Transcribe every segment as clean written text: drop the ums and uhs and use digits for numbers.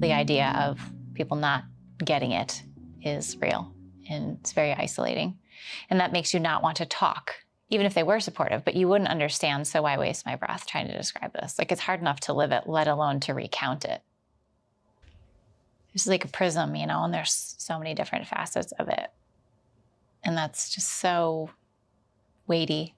The idea of people not getting it is real, and it's very isolating. And that makes you not want to talk, even if they were supportive, but you wouldn't understand, so why waste my breath trying to describe this? Like, it's hard enough to live it, let alone to recount it. It's like a prism, you know, and there's so many different facets of it. And that's just so weighty.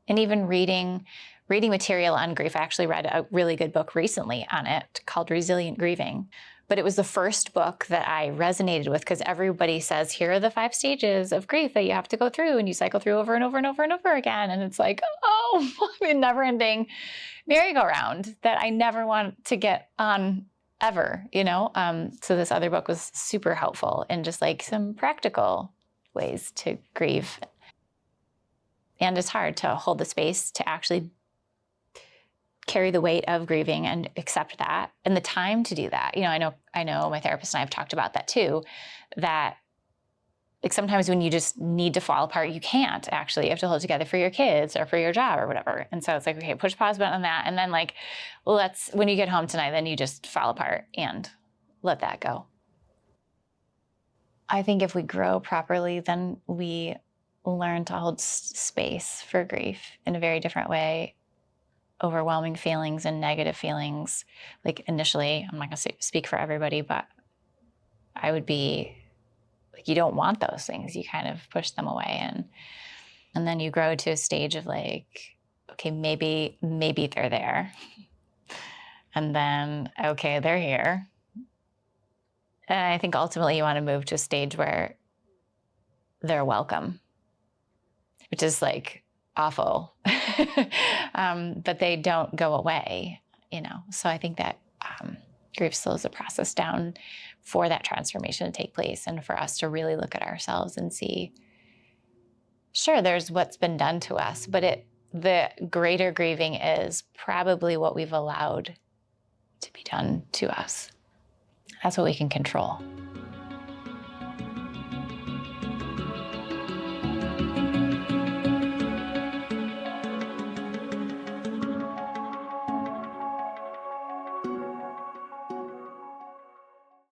And even reading material on grief, I actually read a really good book recently on it called Resilient Grieving. But it was the first book that I resonated with, because everybody says, here are the 5 stages of grief that you have to go through, and you cycle through over and over and over and over again. And it's like, oh, a never-ending merry-go-round that I never want to get on ever, you know? So this other book was super helpful in just like some practical ways to grieve. And it's hard to hold the space to actually carry the weight of grieving and accept that, and the time to do that. You know, I know my therapist and I have talked about that too, that like sometimes when you just need to fall apart, you can't actually, you have to hold together for your kids or for your job or whatever. And so it's like, okay, push pause button on that. And then like, when you get home tonight, then you just fall apart and let that go. I think if we grow properly, then we learn to hold space for grief in a very different way. Overwhelming feelings and negative feelings, like initially, I'm not gonna speak for everybody, but I would be like, you don't want those things. You kind of push them away, and then you grow to a stage of like, okay, maybe they're there. And then, okay, they're here. And I think ultimately you want to move to a stage where they're welcome, which is like awful, but they don't go away, you know? So I think that grief slows the process down for that transformation to take place, and for us to really look at ourselves and see, sure, there's what's been done to us, but the greater grieving is probably what we've allowed to be done to us. That's what we can control.